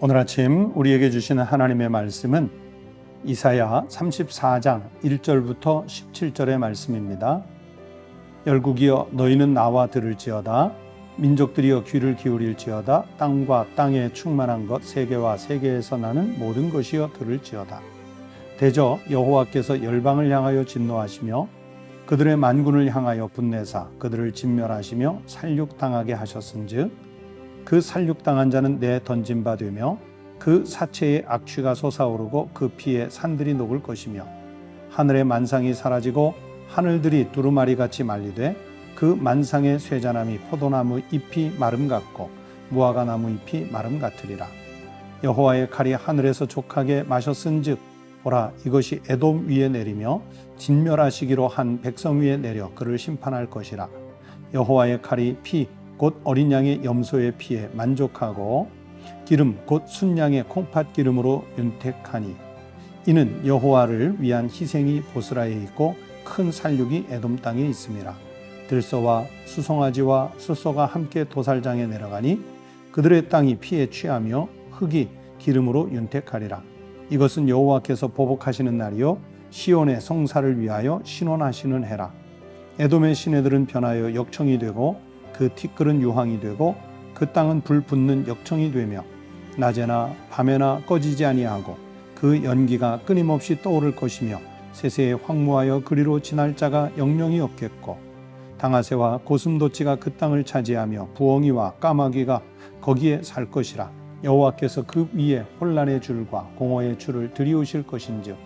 오늘 아침 우리에게 주시는 하나님의 말씀은 이사야 34장 1절부터 17절의 말씀입니다. 열국이여 너희는 나와 들을지어다. 민족들이여 귀를 기울일지어다. 땅과 땅에 충만한 것 세계와 세계에서 나는 모든 것이여 들을지어다. 대저 여호와께서 열방을 향하여 진노하시며 그들의 만군을 향하여 분내사 그들을 진멸하시며 살육당하게 하셨은즉 그 살육당한 자는 내 던진 바 되며 그 사체에 악취가 솟아오르고 그 피에 산들이 녹을 것이며 하늘의 만상이 사라지고 하늘들이 두루마리같이 말리되 그 만상의 쇠자나미 포도나무 잎이 마름 같고 무화과나무 잎이 마름 같으리라. 여호와의 칼이 하늘에서 족하게 마셨은즉 보라 이것이 에돔 위에 내리며 진멸하시기로 한 백성 위에 내려 그를 심판할 것이라. 여호와의 칼이 피 곧 어린 양의 염소의 피에 만족하고 기름 곧 순양의 콩팥 기름으로 윤택하니 이는 여호와를 위한 희생이 보스라에 있고 큰 살육이 에돔 땅에 있음이라. 들소와 수송아지와 숫소가 함께 도살장에 내려가니 그들의 땅이 피에 취하며 흙이 기름으로 윤택하리라. 이것은 여호와께서 보복하시는 날이요 시온의 성사를 위하여 신원하시는 해라. 에돔의 시내들은 변하여 역청이 되고 그 티끌은 유황이 되고 그 땅은 불 붙는 역청이 되며 낮에나 밤에나 꺼지지 아니하고 그 연기가 끊임없이 떠오를 것이며 세세에 황무하여 그리로 지날 자가 영영이 없겠고 당아새와 고슴도치가 그 땅을 차지하며 부엉이와 까마귀가 거기에 살 것이라. 여호와께서 그 위에 혼란의 줄과 공허의 줄을 들이우실 것인즉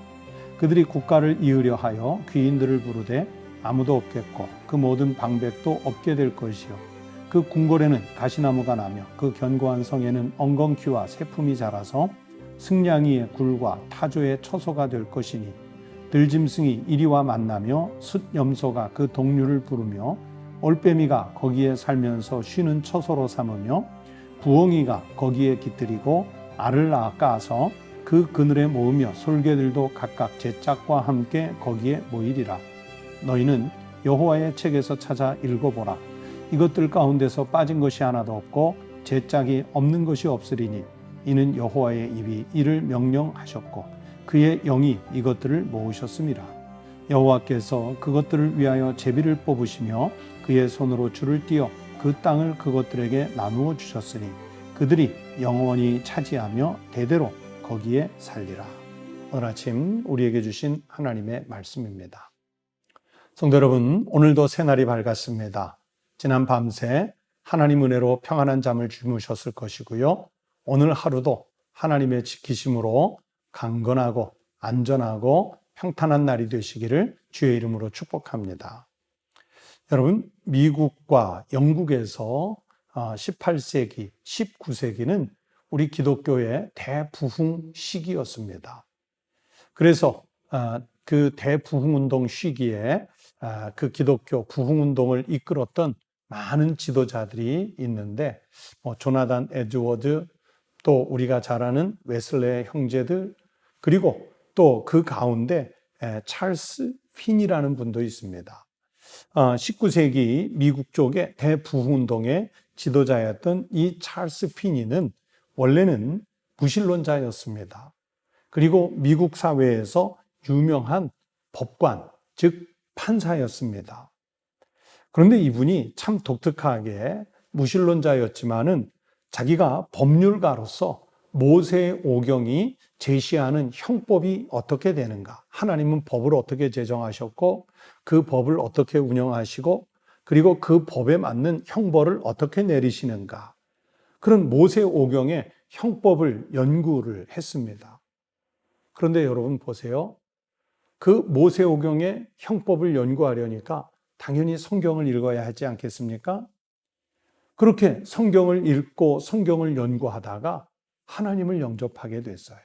그들이 국가를 이으려 하여 귀인들을 부르되 아무도 없겠고 그 모든 방백도 없게 될 것이요 그 궁궐에는 가시나무가 나며 그 견고한 성에는 엉겅퀴와 새품이 자라서 승냥이의 굴과 타조의 처소가 될 것이니 들짐승이 이리와 만나며 숫염소가 그 동류를 부르며 올빼미가 거기에 살면서 쉬는 처소로 삼으며 부엉이가 거기에 깃들이고 알을 낳아서 그 그늘에 모으며 솔개들도 각각 제 짝과 함께 거기에 모이리라. 너희는 여호와의 책에서 찾아 읽어보라. 이것들 가운데서 빠진 것이 하나도 없고 제 짝이 없는 것이 없으리니 이는 여호와의 입이 이를 명령하셨고 그의 영이 이것들을 모으셨음이라. 여호와께서 그것들을 위하여 제비를 뽑으시며 그의 손으로 줄을 띄어 그 땅을 그것들에게 나누어 주셨으니 그들이 영원히 차지하며 대대로 거기에 살리라. 오늘 아침 우리에게 주신 하나님의 말씀입니다. 성도 여러분, 오늘도 새날이 밝았습니다. 지난 밤새 하나님 은혜로 평안한 잠을 주무셨을 것이고요. 오늘 하루도 하나님의 지키심으로 강건하고 안전하고 평탄한 날이 되시기를 주의 이름으로 축복합니다. 여러분, 미국과 영국에서 18세기, 19세기는 우리 기독교의 대부흥 시기였습니다. 그래서 그 대부흥운동 시기에 그 기독교 부흥운동을 이끌었던 많은 지도자들이 있는데 조나단 에드워드, 또 우리가 잘 아는 웨슬레의 형제들, 그리고 또 그 가운데 찰스 핀이라는 분도 있습니다. 19세기 미국 쪽의 대부흥운동의 지도자였던 이 찰스 핀이는 원래는 무신론자였습니다. 그리고 미국 사회에서 유명한 법관, 즉 판사였습니다. 그런데 이분이 참 독특하게 무신론자였지만은 자기가 법률가로서 모세의 오경이 제시하는 형법이 어떻게 되는가, 하나님은 법을 어떻게 제정하셨고 그 법을 어떻게 운영하시고 그리고 그 법에 맞는 형벌을 어떻게 내리시는가, 그런 모세 오경의 형법을 연구를 했습니다. 그런데 여러분 보세요. 그 모세오경의 형법을 연구하려니까 당연히 성경을 읽어야 하지 않겠습니까? 그렇게 성경을 읽고 성경을 연구하다가 하나님을 영접하게 됐어요.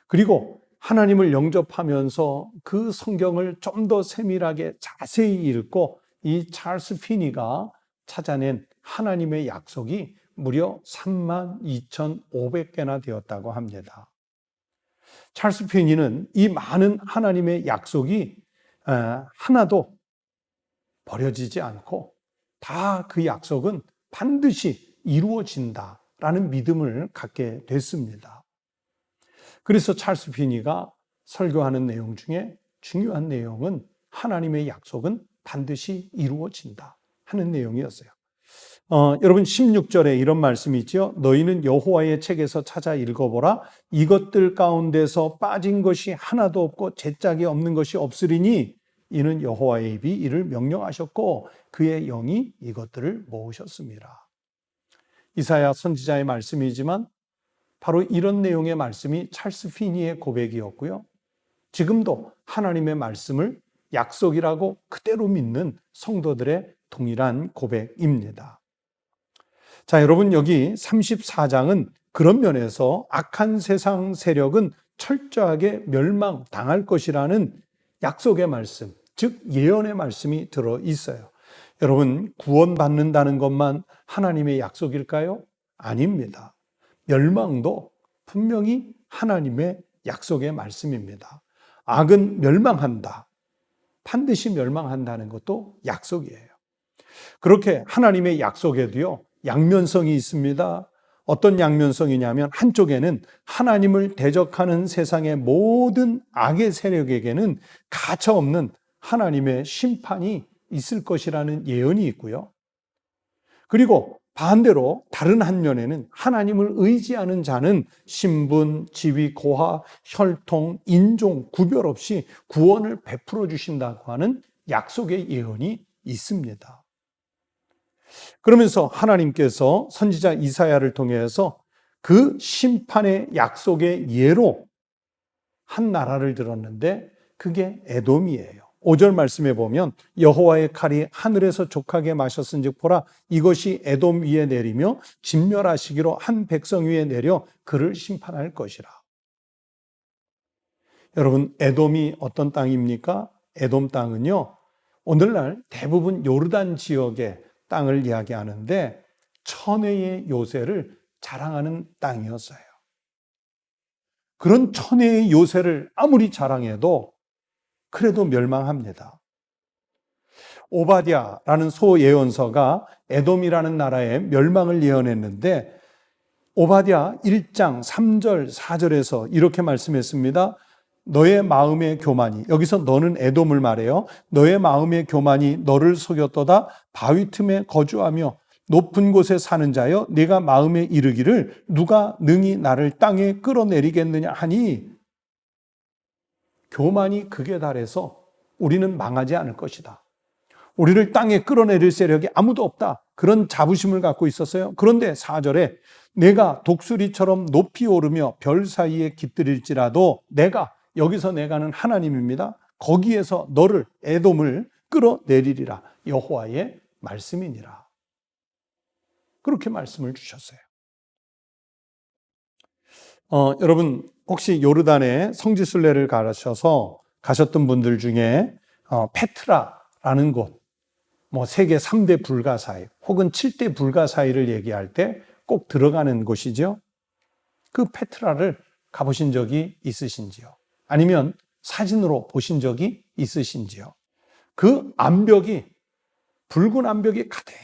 그리고 하나님을 영접하면서 그 성경을 좀 더 세밀하게 자세히 읽고 이 찰스 피니가 찾아낸 하나님의 약속이 무려 32,500개나 되었다고 합니다. 찰스 피니는 이 많은 하나님의 약속이 하나도 버려지지 않고 다 그 약속은 반드시 이루어진다, 라는 믿음을 갖게 됐습니다. 그래서 찰스 피니가 설교하는 내용 중에 중요한 내용은 하나님의 약속은 반드시 이루어진다 하는 내용이었어요. 여러분 16절에 이런 말씀이 있죠. 너희는 여호와의 책에서 찾아 읽어보라. 이것들 가운데서 빠진 것이 하나도 없고 제짝이 없는 것이 없으리니 이는 여호와의 입이 이를 명령하셨고 그의 영이 이것들을 모으셨습니다. 이사야 선지자의 말씀이지만 바로 이런 내용의 말씀이 찰스 피니의 고백이었고요. 지금도 하나님의 말씀을 약속이라고 그대로 믿는 성도들의 동일한 고백입니다. 자, 여러분 여기 34장은 그런 면에서 악한 세상 세력은 철저하게 멸망당할 것이라는 약속의 말씀, 즉 예언의 말씀이 들어 있어요. 여러분 구원받는다는 것만 하나님의 약속일까요? 아닙니다. 멸망도 분명히 하나님의 약속의 말씀입니다. 악은 멸망한다. 반드시 멸망한다는 것도 약속이에요. 그렇게 하나님의 약속에도요, 양면성이 있습니다. 어떤 양면성이냐면 한쪽에는 하나님을 대적하는 세상의 모든 악의 세력에게는 가차없는 하나님의 심판이 있을 것이라는 예언이 있고요. 그리고 반대로 다른 한 면에는 하나님을 의지하는 자는 신분, 지위, 고하, 혈통, 인종 구별 없이 구원을 베풀어 주신다고 하는 약속의 예언이 있습니다. 그러면서 하나님께서 선지자 이사야를 통해서 그 심판의 약속의 예로 한 나라를 들었는데 그게 에돔이에요. 5절 말씀에 보면 여호와의 칼이 하늘에서 족하게 마셨은즉 보라 이것이 에돔 위에 내리며 진멸하시기로 한 백성 위에 내려 그를 심판할 것이라. 여러분 에돔이 어떤 땅입니까? 에돔 땅은요 오늘날 대부분 요르단 지역의 땅을 이야기하는데 천혜의 요새를 자랑하는 땅이었어요. 그런 천혜의 요새를 아무리 자랑해도 그래도 멸망합니다. 오바댜라는 소예언서가 에돔이라는 나라의 멸망을 예언했는데 오바댜 1장 3절 4절에서 이렇게 말씀했습니다. 너의 마음의 교만이, 여기서 너는 에돔을 말해요. 너의 마음의 교만이 너를 속였도다. 바위 틈에 거주하며 높은 곳에 사는 자여 네가 마음에 이르기를 누가 능히 나를 땅에 끌어내리겠느냐 하니 교만이 극에 달해서 우리는 망하지 않을 것이다. 우리를 땅에 끌어내릴 세력이 아무도 없다. 그런 자부심을 갖고 있었어요. 그런데 4절에 내가 독수리처럼 높이 오르며 별 사이에 깃들일지라도 내가, 여기서 내가는 하나님입니다. 거기에서 너를, 에돔을 끌어내리리라. 여호와의 말씀이니라. 그렇게 말씀을 주셨어요. 여러분 혹시 요르단에 성지순례를 가셔서 가셨던 분들 중에 페트라라는 곳, 세계 3대 불가사의 혹은 7대 불가사의를 얘기할 때 꼭 들어가는 곳이죠. 그 페트라를 가보신 적이 있으신지요? 아니면 사진으로 보신 적이 있으신지요? 그 암벽이, 붉은 암벽이 가득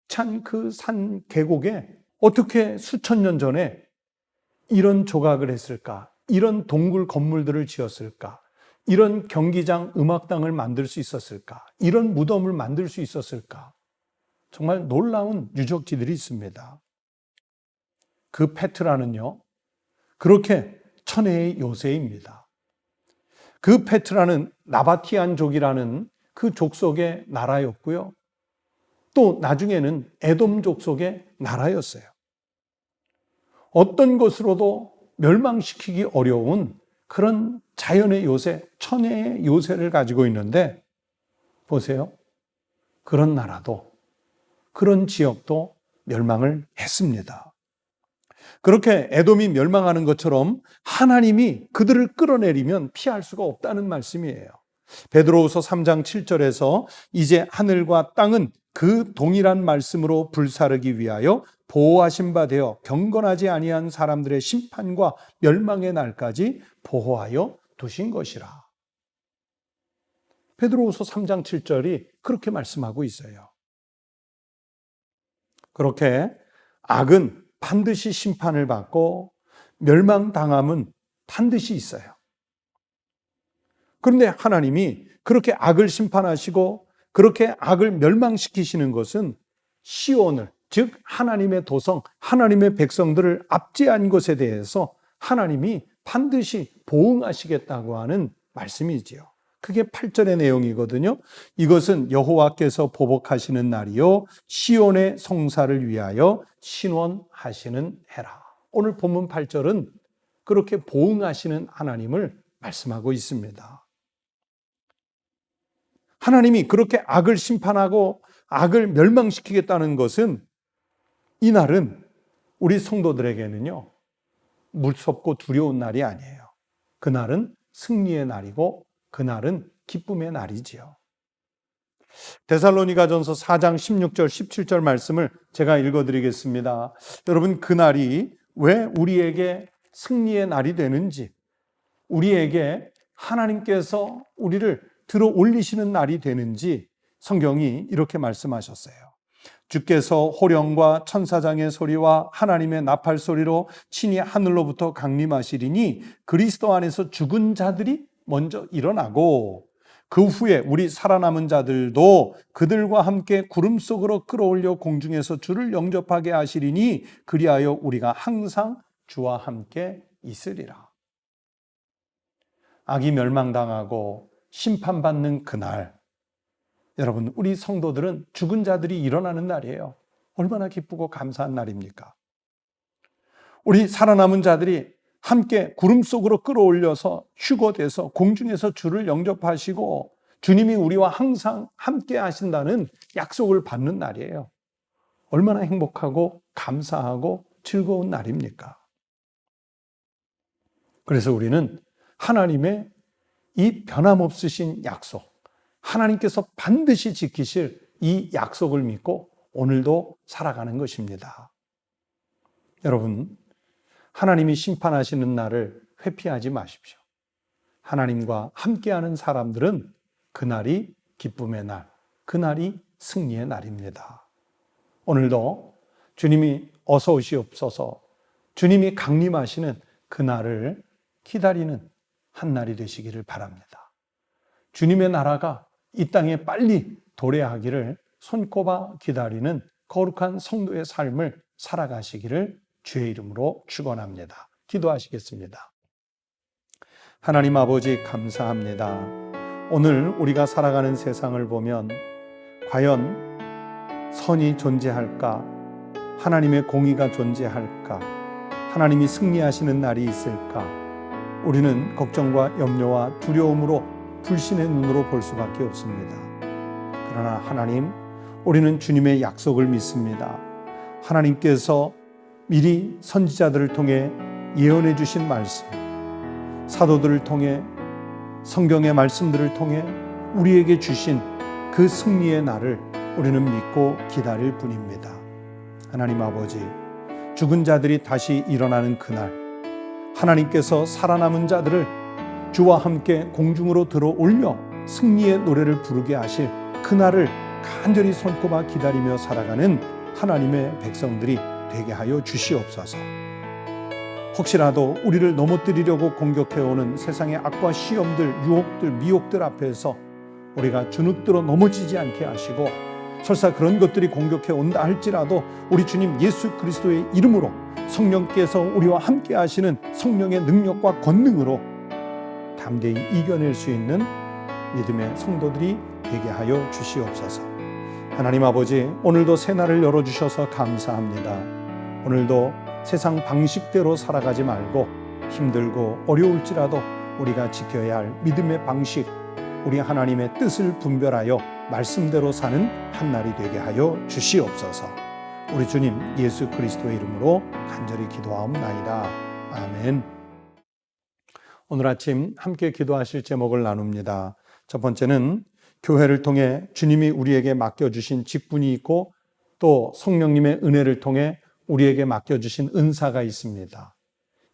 찬 그 산 계곡에 어떻게 수천 년 전에 이런 조각을 했을까? 이런 동굴 건물들을 지었을까? 이런 경기장 음악당을 만들 수 있었을까? 이런 무덤을 만들 수 있었을까? 정말 놀라운 유적지들이 있습니다. 그 페트라는요, 그렇게 천혜의 요새입니다. 그 페트라는 나바티안족이라는 그 족속의 나라였고요. 또 나중에는 에돔 족속의 나라였어요. 어떤 것으로도 멸망시키기 어려운 그런 자연의 요새, 천혜의 요새를 가지고 있는데 보세요. 그런 나라도, 그런 지역도 멸망을 했습니다. 그렇게 에돔이 멸망하는 것처럼 하나님이 그들을 끌어내리면 피할 수가 없다는 말씀이에요. 베드로후서 3장 7절에서 이제 하늘과 땅은 그 동일한 말씀으로 불사르기 위하여 보호하신 바 되어 경건하지 아니한 사람들의 심판과 멸망의 날까지 보호하여 두신 것이라. 베드로후서 3장 7절이 그렇게 말씀하고 있어요. 그렇게 악은 반드시 심판을 받고 멸망당함은 반드시 있어요. 그런데 하나님이 그렇게 악을 심판하시고 그렇게 악을 멸망시키시는 것은 시온을, 즉 하나님의 도성, 하나님의 백성들을 압제한 것에 대해서 하나님이 반드시 보응하시겠다고 하는 말씀이지요. 그게 8절의 내용이거든요. 이것은 여호와께서 보복하시는 날이요 시온의 성사를 위하여 신원하시는 해라. 오늘 본문 8절은 그렇게 보응하시는 하나님을 말씀하고 있습니다. 하나님이 그렇게 악을 심판하고 악을 멸망시키겠다는 것은 이 날은 우리 성도들에게는요 무섭고 두려운 날이 아니에요. 그날은 승리의 날이고 그날은 기쁨의 날이지요. 데살로니가전서 4장 16절 17절 말씀을 제가 읽어드리겠습니다. 여러분, 그날이 왜 우리에게 승리의 날이 되는지, 우리에게 하나님께서 우리를 들어 올리시는 날이 되는지 성경이 이렇게 말씀하셨어요. 주께서 호령과 천사장의 소리와 하나님의 나팔 소리로 친히 하늘로부터 강림하시리니 그리스도 안에서 죽은 자들이 먼저 일어나고 그 후에 우리 살아남은 자들도 그들과 함께 구름 속으로 끌어올려 공중에서 주를 영접하게 하시리니 그리하여 우리가 항상 주와 함께 있으리라. 악이 멸망당하고 심판받는 그날, 여러분, 우리 성도들은 죽은 자들이 일어나는 날이에요. 얼마나 기쁘고 감사한 날입니까? 우리 살아남은 자들이 함께 구름 속으로 끌어올려서 휴거돼서 공중에서 주를 영접하시고 주님이 우리와 항상 함께 하신다는 약속을 받는 날이에요. 얼마나 행복하고 감사하고 즐거운 날입니까? 그래서 우리는 하나님의 이 변함없으신 약속, 하나님께서 반드시 지키실 이 약속을 믿고 오늘도 살아가는 것입니다. 여러분, 하나님이 심판하시는 날을 회피하지 마십시오. 하나님과 함께하는 사람들은 그날이 기쁨의 날, 그날이 승리의 날입니다. 오늘도 주님이 어서 오시옵소서, 주님이 강림하시는 그날을 기다리는 한 날이 되시기를 바랍니다. 주님의 나라가 이 땅에 빨리 도래하기를 손꼽아 기다리는 거룩한 성도의 삶을 살아가시기를 주의 이름으로 축원합니다. 기도하시겠습니다. 하나님 아버지, 감사합니다. 오늘 우리가 살아가는 세상을 보면 과연 선이 존재할까? 하나님의 공의가 존재할까? 하나님이 승리하시는 날이 있을까? 우리는 걱정과 염려와 두려움으로 불신의 눈으로 볼 수밖에 없습니다. 그러나 하나님, 우리는 주님의 약속을 믿습니다. 하나님께서 미리 선지자들을 통해 예언해 주신 말씀, 사도들을 통해 성경의 말씀들을 통해 우리에게 주신 그 승리의 날을 우리는 믿고 기다릴 뿐입니다. 하나님 아버지, 죽은 자들이 다시 일어나는 그날, 하나님께서 살아남은 자들을 주와 함께 공중으로 들어 올려 승리의 노래를 부르게 하실 그날을 간절히 손꼽아 기다리며 살아가는 하나님의 백성들이 되게 하여 주시옵소서. 혹시라도 우리를 넘어뜨리려고 공격해오는 세상의 악과 시험들, 유혹들, 미혹들 앞에서 우리가 주눅들어 넘어지지 않게 하시고, 설사 그런 것들이 공격해 온다 할지라도 우리 주님 예수 그리스도의 이름으로 성령께서 우리와 함께 하시는 성령의 능력과 권능으로 담대히 이겨낼 수 있는 믿음의 성도들이 되게 하여 주시옵소서. 하나님 아버지, 오늘도 새날을 열어주셔서 감사합니다. 오늘도 세상 방식대로 살아가지 말고 힘들고 어려울지라도 우리가 지켜야 할 믿음의 방식, 우리 하나님의 뜻을 분별하여 말씀대로 사는 한날이 되게 하여 주시옵소서. 우리 주님 예수 그리스도의 이름으로 간절히 기도하옵나이다. 아멘. 오늘 아침 함께 기도하실 제목을 나눕니다. 첫 번째는 교회를 통해 주님이 우리에게 맡겨주신 직분이 있고 또 성령님의 은혜를 통해 우리에게 맡겨주신 은사가 있습니다.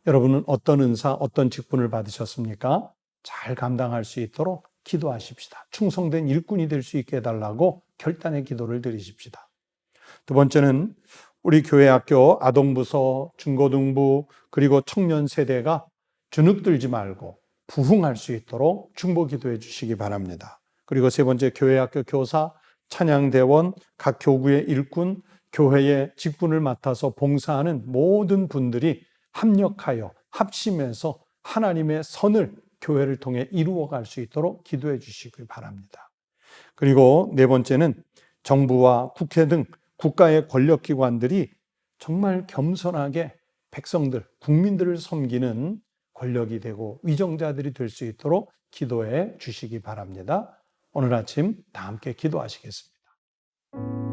여러분은 어떤 은사, 어떤 직분을 받으셨습니까? 잘 감당할 수 있도록 기도하십시다. 충성된 일꾼이 될 수 있게 해달라고 결단의 기도를 드리십시다. 두 번째는 우리 교회 학교 아동부서, 중고등부, 그리고 청년 세대가 주눅들지 말고 부흥할 수 있도록 중보 기도해 주시기 바랍니다. 그리고 세 번째, 교회 학교 교사, 찬양대원, 각 교구의 일꾼, 교회의 직분을 맡아서 봉사하는 모든 분들이 합력하여 합심해서 하나님의 선을 교회를 통해 이루어갈 수 있도록 기도해 주시기 바랍니다. 그리고 네 번째는 정부와 국회 등 국가의 권력기관들이 정말 겸손하게 백성들, 국민들을 섬기는 권력이 되고 위정자들이 될 수 있도록 기도해 주시기 바랍니다. 오늘 아침 다 함께 기도하시겠습니다.